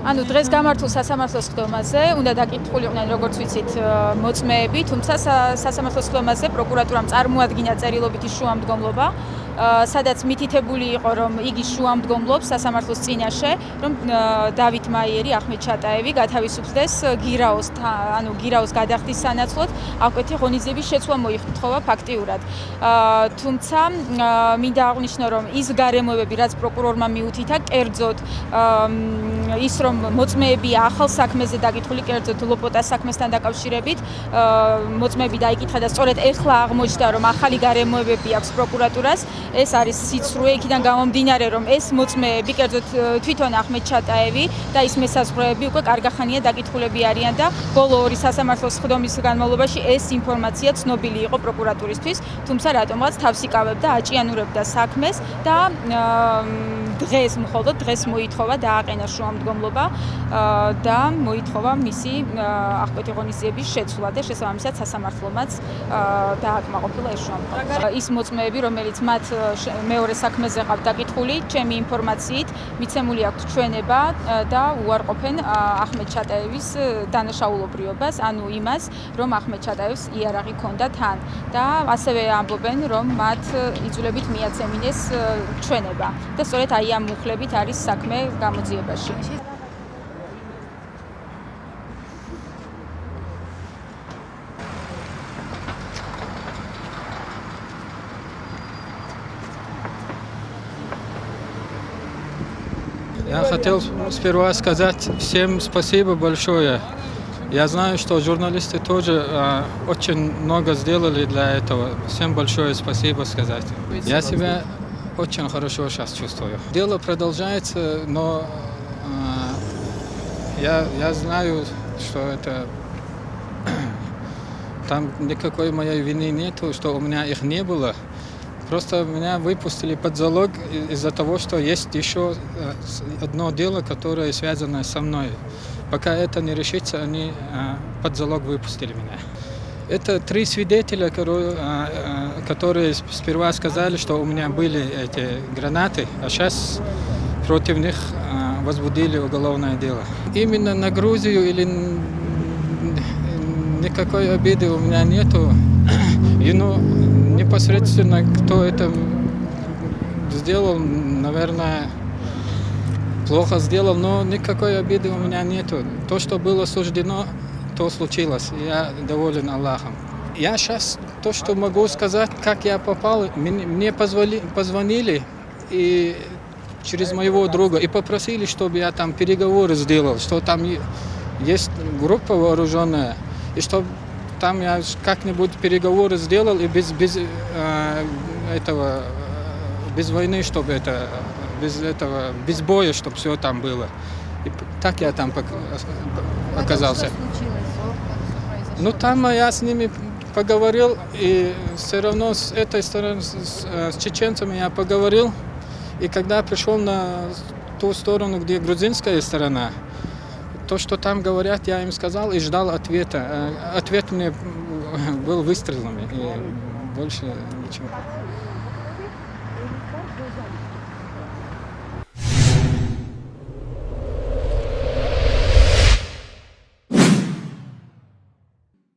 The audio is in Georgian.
ანუ დღეს გამართულ სასამართლოს ხდომაზე უნდა დაკითხულიყვნენ როგორც ვიცით მოწმეები, თუმცა სასამართლოს ხდომაზე პროკურატურამ წარმოადგინა წერილობითი შუამდგომლობა, სადაც მითითებული იყო, რომ იგი შუამდგომლობს სასამართლოს წინაშე, რომ დავით მაიერი, ახმედ ჩატაევი გათავისუფლდეს გირაოს გადახდის სანაცვლოდ აღკვეთი ღონისძიების შეცვლა მოითხოვა ფაქტიურად. თუმცა მინდა აღვნიშნო, რომ ის გარემოებები, რაც პროკურორმა მიუთითა, კერძოდ ის რომ მოწმეები ახალ საქმეზე დაკითხული, კერძოდ ლოპოტას საქმესთან დაკავშირებით, მოწმეები დაიკითხა და სწორედ ეხლა აღმოჩნდა, რომ ახალი გარემოებები აქვს პროკურატურას. ეს არის სიცრუე, იქიდან გამომდინარე, რომ ეს მოწმეები, კერძოდ თვითონ ახმედ ჩატაევი და ის მესაზღვრეები უკვე კარგახანია დაკითხულები არიან და ბოლო ორი სასამართლოს ხდომის განმავლობაში ეს ინფორმაცია ცნობილი იყო პროკურატურისთვის, თუმცა რატომღაც თავს იკავებდა, აჭიანურებდა საქმეს და მხოლოდ დღეს მოითხოვა დააყენა შუამდგომლობა და მოითხოვა მისი აღკვეთი ღონისძიების შეცვლა და შესაბამისად სასამართლომაც დააკმაყოფილა ეს შუამდგომლობა. ის მოწმეები, რომელიც მათ მეორე საქმეზე ყავთ დაკითხული, ჩემი ინფორმაციით მიცემული აქვთ ჩვენება და უარყოფენ ახმედ ჩატაევის დანაშაულობრიობას, ანუ იმას, რომ ახმედ ჩატაევს იარაღი ჰქონდა თან და ასევე ამბობენ, რომ მათ იძულებით მიაცემინეს ჩვენება და სწორედ აი ამ მუხლებით არის საქმე გამოძიებაში. Я хотел сперва сказать всем спасибо большое. Я знаю, что журналисты тоже очень много сделали для этого. Всем большое спасибо сказать. Я себя очень хорошо сейчас чувствую. Дело продолжается, но я знаю, что это там никакой моей вины нету, что у меня их не было. Просто меня выпустили под залог из-за того, что есть еще одно дело, которое связано со мной. Пока это не решится, они под залог выпустили меня. Это 3 свидетеля, которые сперва сказали, что у меня были эти гранаты, а сейчас против них возбудили уголовное дело. Именно на Грузию или никакой обиды у меня нету. Непосредственно кто это сделал, наверное, плохо сделал, но никакой обиды у меня нету. То, что было суждено, то случилось. Я доволен Аллахом. Я сейчас то, что могу сказать, как я попал, мне позвонили и через моего друга и попросили, чтобы я там переговоры сделал, что там есть группа вооруженная, и чтобы там я как-нибудь переговоры сделал и без войны, чтобы без боя, чтобы все там было. И так я там оказался. Ну там я с ними поговорил, и все равно с этой стороны, с чеченцами я поговорил, и когда пришел на ту сторону, где грузинская сторона, то, что там говорят, я им сказал и ждал ответа. Ответ мне был выстрелами и больше ничего.